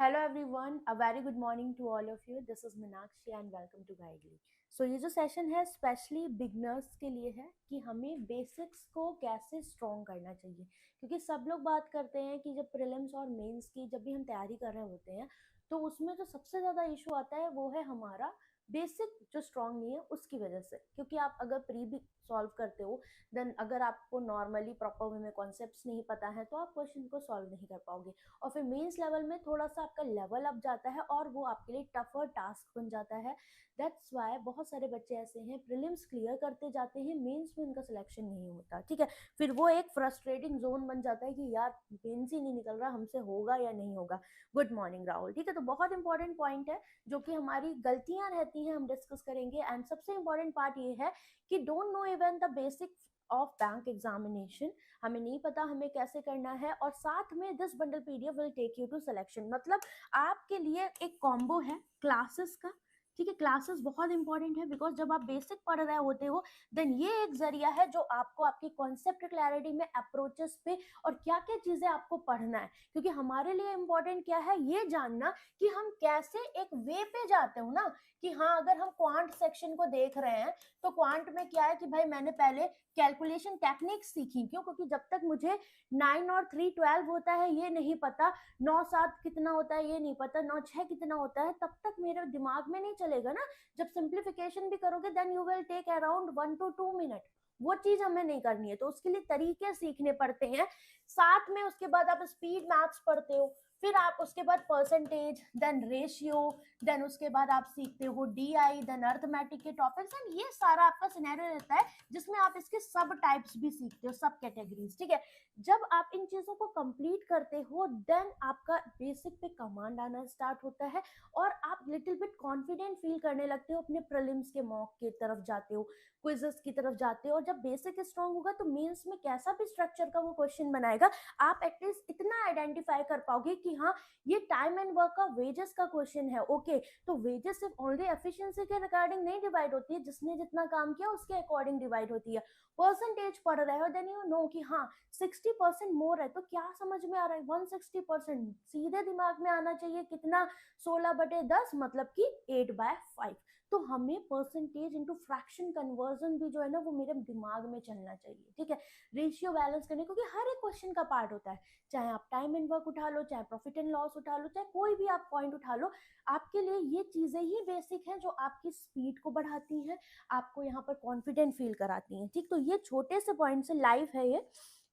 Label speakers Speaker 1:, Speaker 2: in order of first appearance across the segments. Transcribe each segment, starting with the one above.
Speaker 1: Hello everyone, a very good morning to all of you. This is Meenakshi and welcome to Guidely. So ये जो session है specially beginners के लिए है कि हमें बेसिक्स को कैसे स्ट्रॉन्ग करना चाहिए, क्योंकि सब लोग बात करते हैं कि जब प्रीलिम्स और मेंस की जब भी हम तैयारी कर रहे होते हैं तो उसमें जो सबसे ज़्यादा इशू आता है वो है हमारा बेसिक जो स्ट्रॉन्ग नहीं है उसकी वजह से। क्योंकि आप अगर प्री भी सॉल्व करते हो देन अगर आपको नॉर्मली प्रॉपर वे में कॉन्सेप्ट्स नहीं पता है तो आप क्वेश्चन को सॉल्व नहीं कर पाओगे, और फिर मेंस लेवल में थोड़ा सा आपका लेवल अप जाता है और वो आपके लिए टफर टास्क बन जाता है। दैट्स वाई बहुत सारे बच्चे ऐसे हैं प्रीलिम्स क्लियर करते जाते हैं, मेंस में उनका सिलेक्शन नहीं होता। ठीक है, फिर वो एक फ्रस्ट्रेटिंग जोन बन जाता है कि यार मेंस ही नहीं निकल रहा, हमसे होगा या नहीं होगा। Good morning Rahul. ठीक है, तो बहुत इंपॉर्टेंट पॉइंट है जो कि हमारी गलतियां रहती हैं हम डिस्कस करेंगे। एंड सबसे इंपॉर्टेंट पार्ट ये है कि don't know even the basic of bank examination. हमें नहीं पता हमें कैसे करना है, और साथ में this bundle PDF will take you to selection. मतलब आपके लिए एक कॉम्बो है क्लासेस का। ठीक है, क्लासेस बहुत इंपॉर्टेंट है बिकॉज जब आप बेसिक पढ़ रहे होते हो देन ये एक जरिया है जो आपको आपकी कॉन्सेप्ट क्लैरिटी में अप्रोचेस पे और क्या क्या चीजें आपको पढ़ना है। क्योंकि हमारे लिए इंपॉर्टेंट क्या है ये जानना कि हम कैसे एक वे पे जाते हो ना, कि हाँ अगर हम क्वांट सेक्शन को देख रहे हैं तो क्वांट में क्या है कि भाई मैंने पहले कैलकुलेशन टेक्निक्स सीखी। क्यों? क्योंकि जब तक मुझे 9 और 3 12 होता है ये नहीं पता, 9 7 कितना होता है ये नहीं पता, 9 6 कितना होता है, तब तक मेरे दिमाग में नहीं चलेगा ना। जब सिंप्लीफिकेशन भी करोगे then you will take around 1 to 2 minute. वो चीज हमें नहीं करनी है, तो उसके लिए तरीके सीखने पड़ते हैं। साथ में उसके बाद आप स्पीड मैथ्स पढ़ते हो, फिर आप उसके बाद परसेंटेज, देन रेशियो, देन उसके बाद आप सीखते हो डीआई, देन अर्थमेटिक के टॉपिक्स। एंड ये सारा आपका सिनेरियो रहता है जिसमें आप इसके सब टाइप्स भी सीखते हो, सब कैटेगरीज। ठीक है, जब आप इन चीजों को कंप्लीट करते हो देन आपका बेसिक पे कमांड आना स्टार्ट होता है और आप लिटिल बिट कॉन्फिडेंट फील करने लगते हो, अपने प्रीलिम्स के मॉक की तरफ जाते हो, क्विजेस की तरफ जाते हो। और जब बेसिक स्ट्रांग होगा तो मेंस में कैसा भी स्ट्रक्चर का वो क्वेश्चन बनाएगा आप एटलीस्ट इतना आइडेंटिफाई कर पाओगे कि हाँ ये टाइम एंड वर्क का वेजेस का क्वेश्चन है। ओके, तो वेजेस सिर्फ ओनली एफिशिएंसी के रिगार्डिंग नहीं डिवाइड होती है, जिसने जितना काम किया उसके अकॉर्डिंग डिवाइड होती है। परसेंटेज पढ़ रहे हो देन यू नो कि हाँ 60% मोर है, तो क्या समझ में आ रहा है 160%, सीधे दिमाग में आना चाहिए कितना, 16/10 मतलब कि 8/5। तो हमें परसेंटेज इंटू फ्रैक्शन कन्वर्जन भी जो है ना वो मेरे दिमाग में चलना चाहिए। ठीक है, रेशियो बैलेंस करने, क्योंकि हर एक क्वेश्चन का पार्ट होता है, चाहे आप टाइम एंड वर्क उठा लो, चाहे प्रॉफिट एंड लॉस उठा लो, चाहे कोई भी आप पॉइंट उठा लो, आपके लिए ये चीजें ही बेसिक हैं जो आपकी स्पीड को बढ़ाती हैं, आपको यहाँ पर कॉन्फिडेंट फील कराती हैं। ठीक, तो ये छोटे से पॉइंट से लाइव है ये।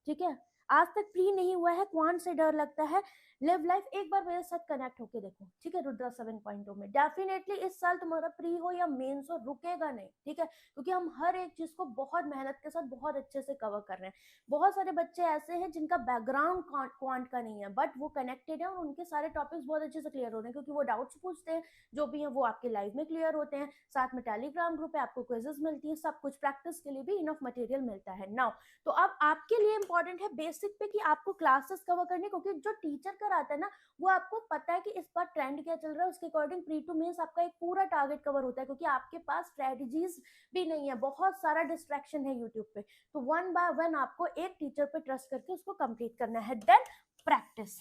Speaker 1: ठीक है, आज तक प्री नहीं हुआ है, क्वांट से डर लगता है, लिव लाइफ एक बार मेरे साथ कनेक्ट होके देखो। ठीक है, रुद्रा 7.0 में डेफिनेटली इस साल तुम्हारा प्री हो या मेंस हो रुकेगा नहीं। ठीक है, क्योंकि हम हर एक चीज को बहुत मेहनत के साथ बहुत अच्छे से कवर कर रहे हैं। बहुत सारे बच्चे ऐसे हैं जिनका बैकग्राउंड क्वांट का नहीं है बट वो कनेक्टेड है और उनके सारे टॉपिक्स बहुत अच्छे से क्लियर हो रहे हैं, क्योंकि वो डाउट्स पूछते हैं जो भी है वो आपके लाइव में क्लियर होते हैं। साथ में टेलीग्राम ग्रुप है, आपको क्विजेस मिलती है, सब कुछ प्रैक्टिस के लिए भी इनफ मटेरियल मिलता है। नाउ तो अब आपके लिए इंपॉर्टेंट है बेसिक पे कि आपको क्लासेस कवर करने, क्योंकि जो टीचर कराता है ना वो आपको पता है कि इस बार ट्रेंड क्या चल रहा है, उसके अकॉर्डिंग प्री टू मेंस आपका एक पूरा टारगेट कवर होता है, क्योंकि आपके पास स्ट्रेटजीज भी नहीं है, बहुत सारा डिस्ट्रैक्शन है यूट्यूब पे। तो वन बाय वन आपको एक टीचर पे ट्रस्ट करके उसको कंप्लीट करना है। Then practice.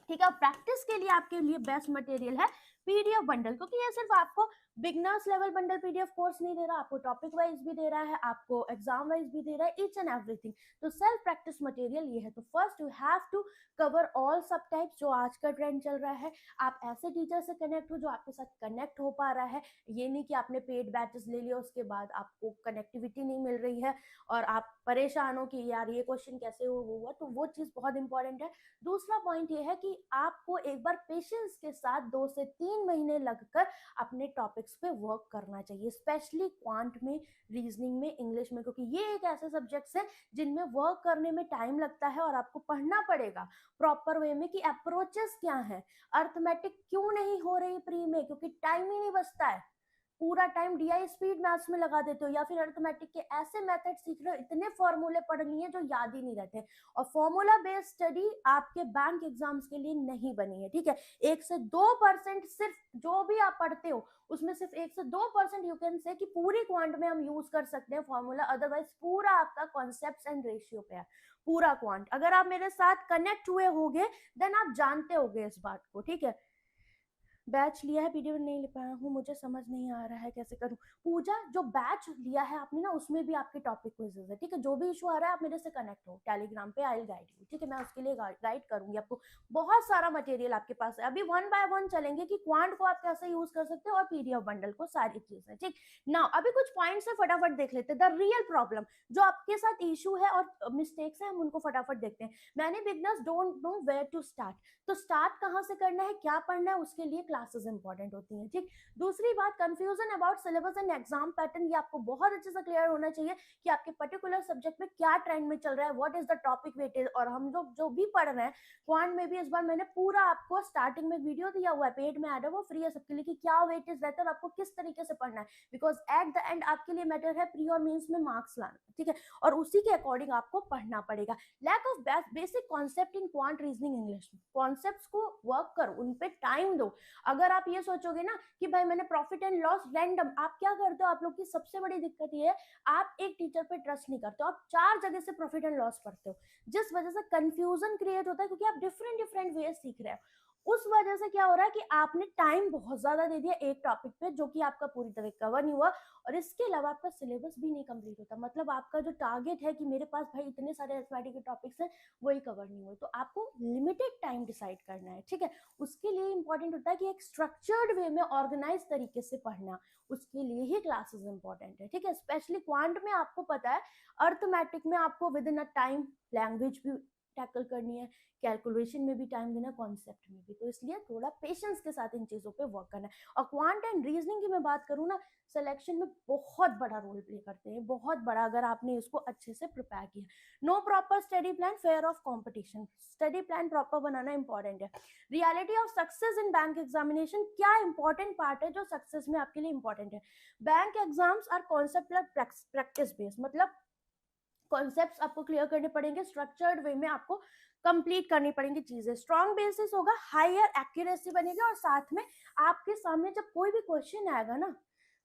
Speaker 1: ठीक है, प्रैक्टिस के लिए आपके लिए बेस्ट मटेरियल है पीडीएफ बंडल, क्योंकि ये सिर्फ आपको beginners level bundle PDF course नहीं दे रहा, आपको टॉपिक वाइज भी दे रहा है, आपको एग्जाम वाइज भी दे रहा है, ईच एंड एवरीथिंग। तो सेल्फ प्रैक्टिस मटेरियल ये है। तो first you have to cover all सब टाइप्स जो आज का ट्रेंड चल रहा है। आप ऐसे टीचर से कनेक्ट हो जो आपके साथ कनेक्ट हो पा रहा है, ये नहीं कि आपने पेड बैचेस ले लिया उसके बाद आपको कनेक्टिविटी नहीं मिल रही है और आप परेशान हो कि यार ये क्वेश्चन कैसे हुआ। तो वो चीज बहुत इंपॉर्टेंट है। दूसरा पॉइंट ये है कि आपको एक बार पेशेंस के साथ 2 से 3 महीने लगकर अपने टॉपिक्स पे वर्क करना चाहिए, स्पेशली क्वांट में, रीजनिंग में, इंग्लिश में, क्योंकि ये एक ऐसे सब्जेक्ट्स हैं जिनमें वर्क करने में टाइम लगता है और आपको पढ़ना पड़ेगा प्रॉपर वे में कि अप्रोचेस क्या है, अर्थमेटिक क्यों नहीं हो रही प्री में, क्योंकि टाइम ही नहीं बचता है। पूरा टाइम डीआई स्पीड मैथ्स में लगा देते हो, या फिर अर्थमेटिक के ऐसे मेथड सीख रहे हो, इतने फॉर्मूले पढ़ लिए जो याद ही नहीं रहते। और फॉर्मूला बेस्ड स्टडी आपके बैंक एग्जाम्स के लिए नहीं बनी है, ठीक है। 1 से 2% सिर्फ जो भी आप पढ़ते हो उसमें सिर्फ 1 से 2% यू कैन से कि पूरी क्वांट में हम यूज कर सकते हैं फॉर्मूला, अदरवाइज पूरा आपका कॉन्सेप्ट्स एंड रेशियो पे है पूरा क्वांट। अगर आप मेरे साथ कनेक्ट हुए होगे देन आप जानते होगे इस बात को, ठीक है। बैच लिया है, पीडीएफ नहीं ले पाया हूँ, मुझे समझ नहीं आ रहा है कैसे करूँ। पूजा, जो बैच लिया है आपने ना उसमें भी आपके टॉपिक क्विजेस है, ठीक है। जो भी इशू आ रहा है आप मेरे से कनेक्ट हो टेलीग्राम पे, आई विल गाइड यू, ठीक है। मैं उसके लिए गाइड करूंगी आपको। बहुत सारा मटेरियल आपके पास है, अभी 1 बाय 1 चलेंगे कि क्वांट को आप कैसे यूज कर सकते हो और पीडीएफ बंडल को, सारी चीजें, ठीक ना। अभी कुछ पॉइंट्स है, फटाफट देख लेते हैं। द रियल प्रॉब्लम, जो आपके साथ इशू है और मिस्टेक्स है, हम उनको फटाफट देखते हैं। मैंने beginners don't know where to start, तो स्टार्ट कहाँ से करना है, क्या पढ़ना है, उसके लिए क्लासेस इंपॉर्टेंट होती हैं, ठीक। दूसरी बात, confusion about syllabus and exam pattern, ये आपको बहुत अच्छे से क्लियर होना चाहिए कि आपके पर्टिकुलर सब्जेक्ट में क्या ट्रेंड में चल रहा है, what is the topic weightage. और हम लोग जो भी पढ़ रहे हैं क्वांट में भी, इस बार मैंने पूरा आपको स्टार्टिंग में वीडियो दिया हुआ है, पेड में ऐड है, वो फ्री है सबके लिए, कि क्या वेटेज रहता है और आपको किस तरीके से पढ़ना है, बिकॉज एट द एंड आपके लिए मैटर है प्री और मेंस में मार्क्स लाना, ठीक है। और उसी के अकॉर्डिंग आपको पढ़ना पड़ेगा। Lack of basic concept in quant reasoning English, concepts को वर्क करो, उन पे टाइम दो। अगर आप ये सोचोगे ना कि भाई मैंने प्रॉफिट एंड लॉस रैंडम, आप क्या करते हो, आप लोग की सबसे बड़ी दिक्कत ये है आप एक टीचर पे ट्रस्ट नहीं करते हो, आप 4 जगह से प्रॉफिट एंड लॉस पढ़ते हो, जिस वजह से कंफ्यूजन क्रिएट होता है, क्योंकि आप डिफरेंट वे सीख रहे हो। उस वजह से क्या हो रहा है कि आपने टाइम बहुत ज्यादा दे दिया एक टॉपिक पे, जो कि आपका पूरी तरह कवर नहीं हुआ, और इसके अलावा आपका सिलेबस भी नहीं कंप्लीट होता। मतलब आपका जो टारगेट है कि मेरे पास भाई इतने सारे अरिथमेटिक के टॉपिक्स हैं, वही कवर नहीं हुए। तो आपको लिमिटेड टाइम डिसाइड करना है, ठीक है। उसके लिए इंपॉर्टेंट होता है कि एक स्ट्रक्चर्ड वे में ऑर्गेनाइज तरीके से पढ़ना, उसके लिए ही क्लासेस इंपॉर्टेंट है, ठीक है। स्पेशली क्वांट में आपको पता है, अर्थमेटिक में आपको with in a time language भी टैकल करनी है, कैलकुलेशन में भी टाइम देना, कॉन्सेप्ट में भी, तो इसलिए थोड़ा पेशेंस के साथ इन चीजों पे वर्क करना है। और क्वांट एंड रीजनिंग की मैं बात करूँ ना, सिलेक्शन में बहुत बड़ा रोल प्ले करते हैं, बहुत बड़ा, अगर आपने इसको अच्छे से प्रिपेयर किया। No proper study plan, fear of competition, study plan proper बनाना इंपॉर्टेंट है। Reality of success in bank examination, क्या इंपॉर्टेंट पार्ट है जो सक्सेस में आपके लिए इंपॉर्टेंट है। Bank exams are concept practice based, मतलब कॉन्सेप्ट्स आपको क्लियर करने पड़ेंगे, स्ट्रक्चर्ड वे में आपको कंप्लीट करनी पड़ेंगी चीजें, स्ट्रॉन्ग बेसिस होगा, हायर एक्यूरेसी बनेगी, और साथ में आपके सामने जब कोई भी क्वेश्चन आएगा ना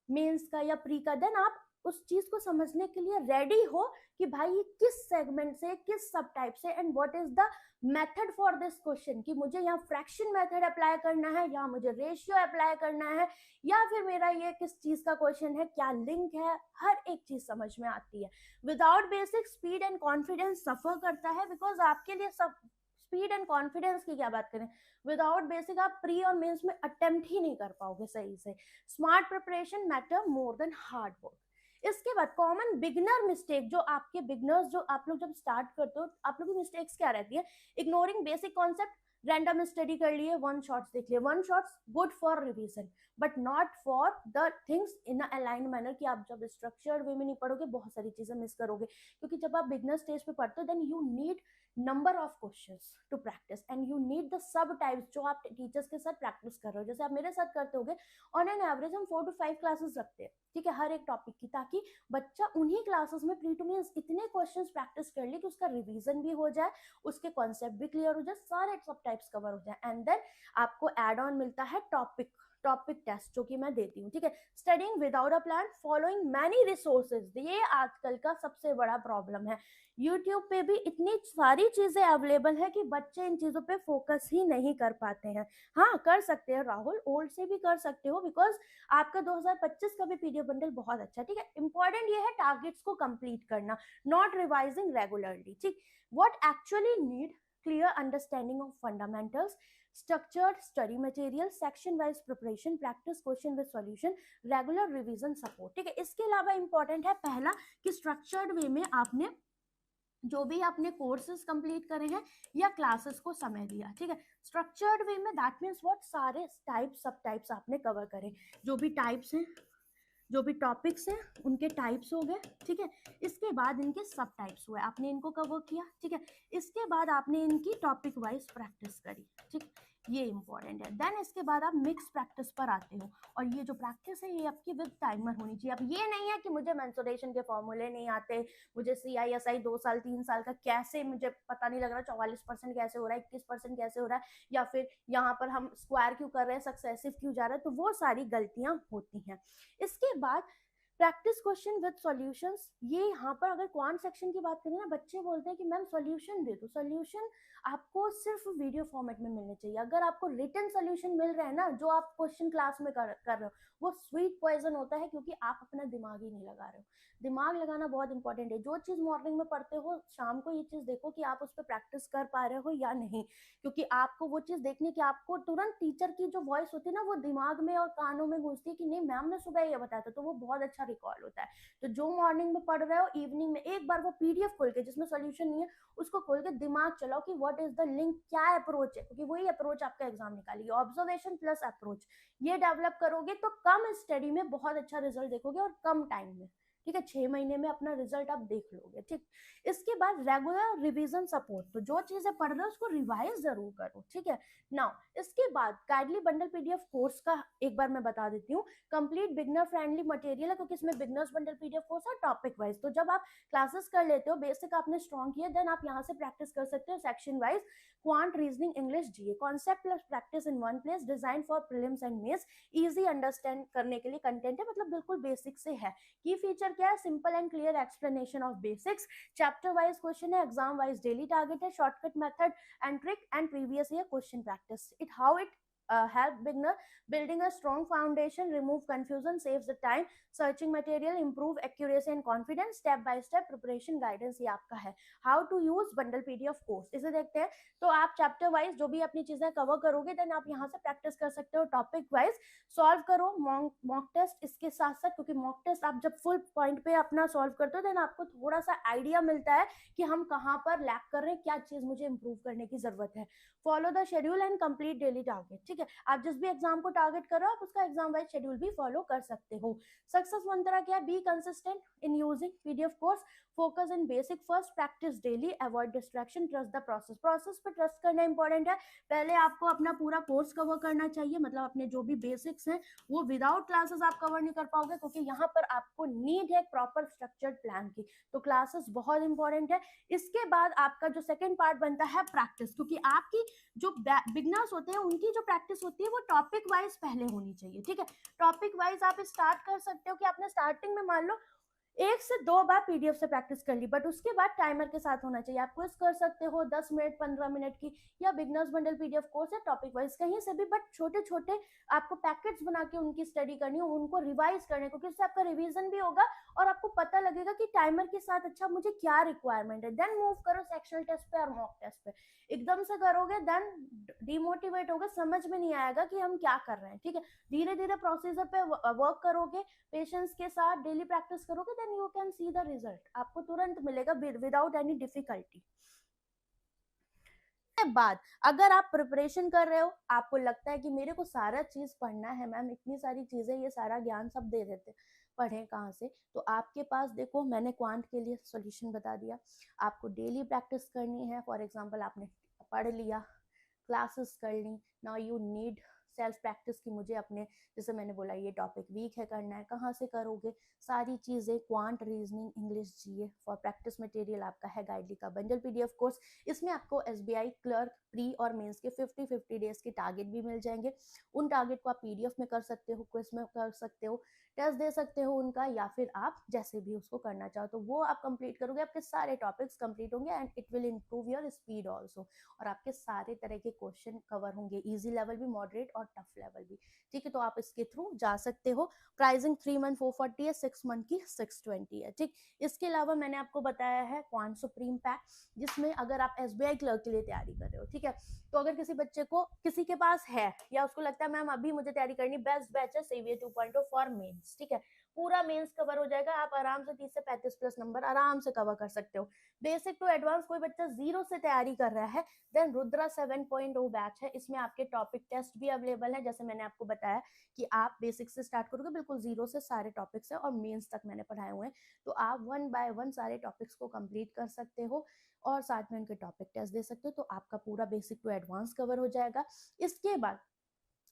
Speaker 1: मेंस का या प्री का, देन आप उस चीज को समझने के लिए रेडी हो कि भाई ये किस सेगमेंट से, किस सब टाइप से, and what is the method for this question, कि मुझे यहाँ फ्रैक्शन मेथड अप्लाई करना है या मुझे रेशियो अप्लाई करना है, या फिर मेरा ये किस चीज का क्वेश्चन है, क्या लिंक है, हर एक चीज समझ में आती है। Without basic speed and confidence suffer करता है, बिकॉज आपके लिए सब स्पीड एंड कॉन्फिडेंस की क्या बात करें, विदाउट बेसिक आप प्री और मेंस में अटेम्प्ट ही नहीं कर पाओगे सही से। Smart preparation matter more than hard work. इसके बाद कॉमन बिगनर मिस्टेक, जो आपके बिगनर्स, जो आप लोग जब स्टार्ट करते हो, आप लोग की मिस्टेक्स क्या रहती है, ignoring basic concept, random study कर लिए, वन शॉट्स देख लिए, one shots good for revision but not for the things in aligned manner, कि आप जब स्ट्रक्चर्ड वे में नहीं पढ़ोगे बहुत सारी चीजें मिस करोगे, क्योंकि जब आप बिगनर स्टेज पे पढ़ते हो then you need number of questions to practice and you need the सब टाइप्स जो आप टीचर्स के साथ प्रैक्टिस कर रहे हो। जैसे आप मेरे साथ करते होगे, ऑन एन एवरेज हम 4 to 5 क्लासेस रखते हैं, ठीक है, हर एक टॉपिक की, ताकि बच्चा उन्हीं क्लासेस में प्री टू मींस इतने क्वेश्चंस प्रैक्टिस कर ले कि उसका रिवीजन भी हो जाए, उसके कॉन्सेप्ट भी क्लियर हो जाए, सारे सब टाइप्स कवर हो जाए, एंड देन आपको एड ऑन मिलता है टॉपिक टेस्ट, जो कि मैं देती हूँ, ठीक है। Studying without a plan, following many resources, ये आजकल का सबसे बड़ा प्रॉब्लम है। यूट्यूब पे भी इतनी सारी चीजें अवेलेबल है कि बच्चे इन चीजों पे फोकस ही नहीं कर पाते हैं। हाँ, कर सकते हैं राहुल, ओल्ड से भी कर सकते हो, बिकॉज आपका 2025 का भी पीडीएफ बंडल बहुत अच्छा, ठीक है। इंपॉर्टेंट ये है टारगेट्स को कंप्लीट करना, नॉट रिवाइजिंग रेगुलरली, ठीक। What actually need, clear understanding of fundamentals, structured study material, section wise preparation, practice question with solution, regular revision support, ठीक है। इसके अलावा इंपॉर्टेंट है पहला कि स्ट्रक्चर्ड वे में आपने जो भी आपने कोर्सेज कंप्लीट करे हैं या क्लासेस को समय दिया, ठीक है। स्ट्रक्चर्ड वे में दैट मीन्स व्हाट, सारे टाइप्स सब टाइप्स आपने कवर करे, जो भी टाइप्स हैं, जो भी टॉपिक्स हैं उनके टाइप्स हो गए, ठीक है। इसके बाद इनके सब टाइप्स हुए, आपने इनको कवर किया, ठीक है। इसके बाद आपने इनकी टॉपिक वाइज प्रैक्टिस करी, ठीक। ये इंपॉर्टेंट है। देन इसके बाद आप मिक्स प्रैक्टिस पर आते हो, और ये जो प्रैक्टिस है ये आपकी विद टाइमर होनी चाहिए। अब ये नहीं है कि मुझे मेंसुरेशन के फॉर्मूले नहीं आते, मुझे CISI 2 साल 3 साल का कैसे मुझे पता नहीं लग रहा 44% कैसे हो रहा है, 21% कैसे हो रहा है, या फिर यहाँ पर हम स्क्वायर क्यों कर रहे हैं, सक्सेसिव क्यों जा रहा है, तो वो सारी गलतियां होती हैं। इसके बाद प्रैक्टिस क्वेश्चन विद सॉल्यूशंस। ये यहाँ पर अगर क्वांट सेक्शन की बात करें ना, बच्चे बोलते हैं कि मैम सॉल्यूशन दे दो। सॉल्यूशन आपको सिर्फ वीडियो फॉर्मेट में मिलने चाहिए। अगर आपको रिटन सॉल्यूशन मिल रहा है ना, जो आप क्वेश्चन क्लास में कर रहे हो, वो स्वीट पॉइजन होता है, क्योंकि आप अपना दिमाग ही नहीं लगा रहे हो। दिमाग लगाना बहुत इंपॉर्टेंट है। जो चीज़ मॉर्निंग में पढ़ते हो, शाम को ये चीज़ देखो कि आप उस पर प्रैक्टिस कर पा रहे हो या नहीं, क्योंकि आपको वो चीज़ देखने की, आपको तुरंत टीचर की जो वॉइस होती है ना, वो दिमाग में और कानों में घुसती है कि नहीं मैम ने सुबह ये बताया था, तो वो बहुत अच्छा रिकॉल होता है। तो जो मॉर्निंग में पढ़ रहे हो, इवनिंग में एक बार वो PDF खोल के, जिसमें सॉल्यूशन नहीं है, उसको खोल के दिमाग चलाओ कि व्हाट इज द लिंक, क्या अप्रोच है, क्योंकि वही अप्रोच आपका एग्जाम निकालेगी। ऑब्जर्वेशन प्लस अप्रोच, ये डेवलप करोगे तो कम स्टडी में बहुत अच्छा रिजल्ट देखोगे और कम टाइम में। ठीक है, 6 महीने में अपना रिजल्ट आप देख लोगे। ठीक, इसके बाद रेगुलर रिवीजन सपोर्ट, तो जो चीजें पढ़ रहे हो उसको रिवाइज जरूर करो। ठीक है, नाउ इसके बाद गाइडली बंडल PDF कोर्स का एक बार मैं बता देती हूँ। कंप्लीट बिगनर फ्रेंडली मटेरियल है, क्योंकि इसमें बिगनर्स बंडल PDF कोर्स है टॉपिक वाइज। तो जब आप क्लासेस कर लेते हो, बेसिक आपने स्ट्रॉन्ग किया, देन आप यहाँ से प्रैक्टिस कर सकते हो section wise. Quant, reasoning, English, GA, concept plus practice in one place, design for prelims and mains, easy understand करने के लिए कंटेंट है, मतलब बिल्कुल बेसिक से है। की फीचर क्या है, simple and clear explanation of basics, chapter wise question है, एग्जाम वाइज डेली टारगेट है, shortcut method and trick and previous year question practice. It how it help beginner building a strong foundation, remove confusion, saves the time, searching material, improve accuracy and confidence, step by step preparation guidance। ये आपका है how to use bundle PDF course। इसे देखते हैं। तो आप chapter wise जो भी अपनी चीजें कवर करोगे, देन आप यहाँ से प्रैक्टिस कर सकते हो। टॉपिक वाइज सॉल्व करो, मॉक टेस्ट इसके साथ साथ, क्योंकि मॉक टेस्ट आप जब फुल पॉइंट पे अपना सॉल्व करते हो, देन आपको थोड़ा सा आइडिया मिलता है कि हम कहाँ पर लैक कर रहे हैं, क्या चीज मुझे इंप्रूव करने की जरूरत है। Follow the schedule and complete daily target. ठीक है, आप जिस भी एग्जाम को टारगेट कर रहे हो, आप उसका एग्जाम वाइज शेड्यूल भी फॉलो कर सकते हो। सक्सेस मंत्रा क्या है, be consistent in using PDF course, focus in basic first, practice daily, avoid distraction, trust the process. Process पे ट्रस्ट करना इंपॉर्टेंट है। पहले आपको अपना पूरा कोर्स कवर करना चाहिए, मतलब अपने जो भी बेसिक्स हैं वो विदाउट क्लासेस आप कवर नहीं कर पाओगे, क्योंकि यहाँ पर आपको नीड है प्रॉपर स्ट्रक्चर्ड प्लान की। तो क्लासेस बहुत इंपॉर्टेंट है। इसके बाद आपका जो सेकेंड पार्ट बनता है प्रैक्टिस, क्योंकि आपकी जो बिगनर्स होते हैं उनकी जो प्रैक्टिस होती है वो टॉपिक वाइज पहले होनी चाहिए। ठीक है, टॉपिक वाइज आप स्टार्ट कर सकते हो कि आपने स्टार्टिंग में मान लो 1 से 2 बार PDF से प्रैक्टिस कर ली, बट उसके बाद टाइमर के साथ होना चाहिए। आप क्विज कर सकते हो 10 मिनट 15 मिनट की, या बिगनर्स बंडल PDF कोर्स है टॉपिक वाइज कहीं से भी, बट छोटे छोटे आपको पैकेट्स बना के उनकी स्टडी करनी हो, उनको रिवाइज करने, क्योंकि उससे आपका रिवीजन भी होगा और आपको पता लगेगा कि टाइमर के साथ अच्छा मुझे क्या रिक्वायरमेंट है। देन मूव करो सेक्शनल टेस्ट पे और मॉक टेस्ट पे। एकदम से करोगे देन डिमोटिवेट होगा, समझ में नहीं आएगा कि हम क्या कर रहे हैं। ठीक है, धीरे धीरे प्रोसीजर पे वर्क करोगे, पेशेंस के साथ डेली प्रैक्टिस करोगे, then you can see the result, आपको तुरंत मिलेगा विदाउट एनी डिफिकल्टी। बाद अगर आप प्रिपरेशन कर रहे हो, आपको लगता है कि मेरे को सारा चीज पढ़ना है, मैम इतनी सारी चीजें, ये सारा ज्ञान सब दे देते, पढ़े कहाँ से, तो आपके पास देखो मैंने क्वांट के लिए सॉल्यूशन बता दिया। आपको डेली प्रैक्टिस करनी है। फॉर एग्जांपल आपने पढ़ लिया, क्लासेस कर ली, now you need self practice की मुझे अपने, जैसे मैंने बोला ये टॉपिक वीक है, करना है, कहाँ से करोगे, सारी चीज़ें quant, reasoning, English, GA। For practice material आपका है गाइडली का बंडल PDF कोर्स। इसमें आपको SBI क्लर्क प्री और मेंस के 50-50 डेज के टारगेट भी मिल जाएंगे। उन टारगेट को आप PDF में कर सकते हो, क्विज में कर सकते हो, टेस्ट दे सकते हो उनका, या फिर आप जैसे भी उसको करना चाहो तो वो आप कंप्लीट करोगे, आपके सारे टॉपिक्स कंप्लीट होंगे and it will improve your speed also, और आपके सारे तरह के क्वेश्चन कवर होंगे, इजी लेवल भी, मॉडरेट और टफ लेवल भी। ठीक है, तो आप इसके थ्रू जा सकते हो। प्राइसिंग 3 मंथ 440 है, 6 मंथ की 620 है। ठीक, इसके अलावा मैंने आपको बताया है क्वांट सुप्रीम पैक, जिसमें अगर आप SBI क्लर्क के लिए तैयारी कर रहे हो, ठीक है, तो अगर किसी बच्चे को, किसी के पास है या उसको लगता है मैम अभी मुझे तैयारी करनी, बेस्ट बैच है CVA 2.0 फॉर मेंस। ठीक है, पूरा मेंस कवर हो जाएगा, आप आराम से 30 से 35 प्लस नंबर आराम से कवर कर सकते हो। बेसिक टू एडवांस कोई बच्चा 0 से तैयारी कर रहा है, देन रुद्रा 7.0 बैच है। इसमें आपके टॉपिक टेस्ट भी अवेलेबल है, जैसे मैंने आपको बताया कि आप बेसिक से स्टार्ट करोगे, बिल्कुल 0 से सारे टॉपिक्स है और मेंस तक मैंने पढ़ाए हुए हैं, तो आप 1 बाय 1 सारे टॉपिक्स को कंप्लीट कर सकते हो। और साथ में उनके टॉपिक टेस्ट दे सकते हो, तो आपका पूरा बेसिक टू एडवांस कवर हो जाएगा। इसके बाद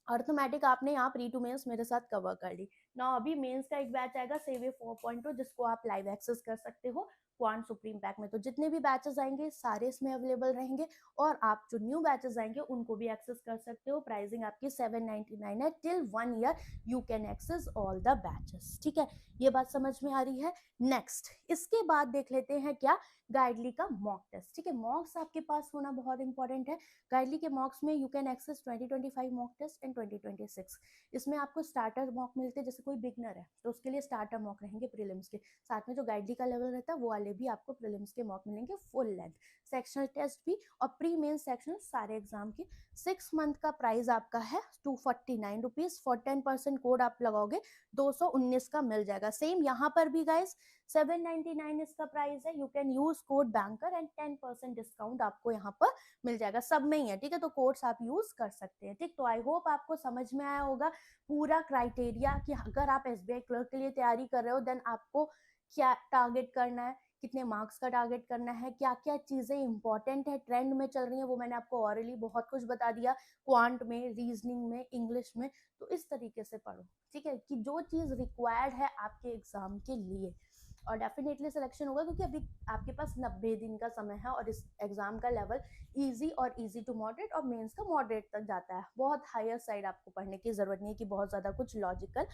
Speaker 1: अर्थमेटिक आपने यहाँ प्री टू मेंस मेरे साथ कवर कर ली ना। अभी मेंस का एक बैच आएगा सेवे 4.0 जिसको आप लाइव एक्सेस कर सकते हो क्वांट सुप्रीम पैक में। तो जितने भी बैचेस आएंगे सारे इसमें अवेलेबल रहेंगे, और आप जो न्यू बैचेस आएंगे उनको भी एक्सेस कर सकते हो। प्राइसिंग आपकी 799 है। Till 1 year you can access all the batches. ठीक है, ये बात समझ में आ रही है। नेक्स्ट, इसके बाद देख लेते हैं क्या, गाइडली का मॉक टेस्ट। ठीक है, मॉक्स आपके पास होना बहुत इंपॉर्टेंट है। गाइडली के मॉक्स में you can access 2025 mock test and 2026। इसमें आपको स्टार्टर मॉक मिलते हैं, जैसे कोई बिगनर है तो उसके लिए स्टार्टर मॉक रहेंगे प्रीलिम्स के साथ में। जो गाइडली का लेवल रहता है वो वाले भी आपको प्रीलिम्स के मॉक मिलेंगे फुल लेंथ, सेक्शनल टेस्ट भी और प्री मेन सेक्शनल सारे एग्जाम के। 6 मंथ का प्राइस आपका है 249 रुपीज। फॉर 10% कोड आप लगाओगे 219 का मिल जाएगा। सेम यहाँ पर भी गाइस 799 इसका प्राइस है। You can use code banker and 10% discount आपको यहाँ पर मिल जाएगा। सब में ही है, ठीक है, तो कोड्स आप यूज कर सकते हैं। ठीक, तो आई होप आपको समझ में आया होगा पूरा क्राइटेरिया कि अगर आप एसबीआई क्लर्क के लिए तैयारी कर रहे हो देन आपको क्या टारगेट करना है, कितने मार्क्स का टारगेट करना है, क्या क्या चीजें इंपॉर्टेंट है ट्रेंड में चल रही है, वो मैंने आपको ऑरली बहुत कुछ बता दिया, क्वांट में, रीजनिंग में, इंग्लिश में। तो इस तरीके से पढ़ो, ठीक है, कि जो चीज रिक्वायर्ड है आपके एग्जाम के लिए, और डेफिनेटली सिलेक्शन होगा क्योंकि अभी आपके पास 90 दिन का समय है और इस एग्जाम का लेवल इजी और इजी टू मॉडरेट और मेंस का मॉडरेट तक जाता है। बहुत हायर साइड आपको पढ़ने की जरूरत नहीं है कि बहुत ज्यादा कुछ लॉजिकल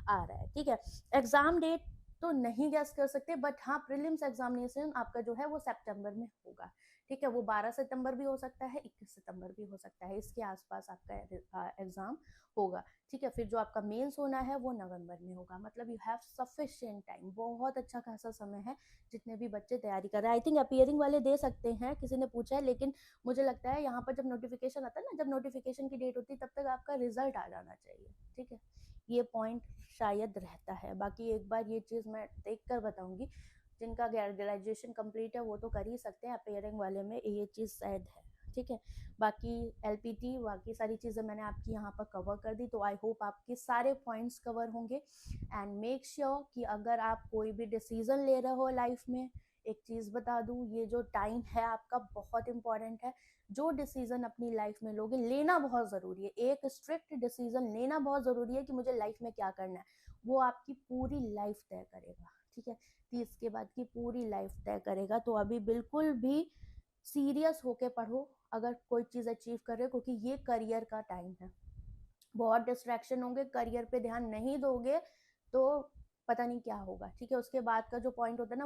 Speaker 1: आ रहा है। ठीक है, एग्जाम डेट तो नहीं गैस कर सकते, बट हाँ प्रीलिम्स एग्जामिनेशन आपका जो है वो सितंबर में होगा। ठीक है, वो 12 सितंबर भी हो सकता है, 21 सितंबर भी हो सकता है, इसके आसपास आपका एग्जाम होगा। ठीक है, फिर जो आपका मेंस होना है वो नवंबर में होगा। मतलब यू हैव सफिशिएंट टाइम, बहुत अच्छा खासा समय है जितने भी बच्चे तैयारी कर रहे हैं। आई थिंक अपीयरिंग वाले दे सकते हैं, किसी ने पूछा है, लेकिन मुझे लगता है यहाँ पर जब नोटिफिकेशन आता है ना, जब नोटिफिकेशन की डेट होती है तब तक आपका रिजल्ट आ जाना चाहिए। ठीक है, ये पॉइंट शायद रहता है। बाकी एक बार ये चीज़ मैं देख कर बताऊंगी, जिनका ग्रेजुएशन कंप्लीट है वो तो कर ही सकते हैं, अपीयरिंग वाले में ये चीज़ शायद है। ठीक है, बाकी एलपीटी बाकी सारी चीज़ें मैंने आपकी यहाँ पर कवर कर दी। तो आई होप आपके सारे पॉइंट्स कवर होंगे। एंड मेक श्योर कि अगर आप कोई भी डिसीजन ले रहे हो लाइफ में, एक चीज़ बता दूँ, ये जो टाइम है आपका बहुत इंपॉर्टेंट है। जो डिसीजन अपनी लाइफ में लोगे, लेना बहुत ज़रूरी है। एक स्ट्रिक्ट डिसीजन लेना बहुत ज़रूरी है कि मुझे लाइफ में क्या करना है, वो आपकी पूरी लाइफ तय करेगा। ठीक है, 30 के बाद की पूरी लाइफ तय करेगा। तो अभी बिल्कुल भी सीरियस होके पढ़ो अगर कोई चीज़ अचीव कर रहे हो, क्योंकि ये करियर का टाइम है। बहुत डिस्ट्रैक्शन होंगे, करियर पे ध्यान नहीं दोगे तो पता नहीं क्या होगा। ठीक है, उसके बाद का जो पॉइंट होता है ना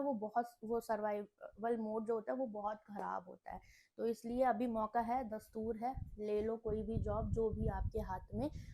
Speaker 1: वो सर्वाइवल मोड जो होता है वो बहुत खराब होता है। तो इसलिए अभी मौका है, दस्तूर है, ले लो कोई भी जॉब जो भी आपके हाथ में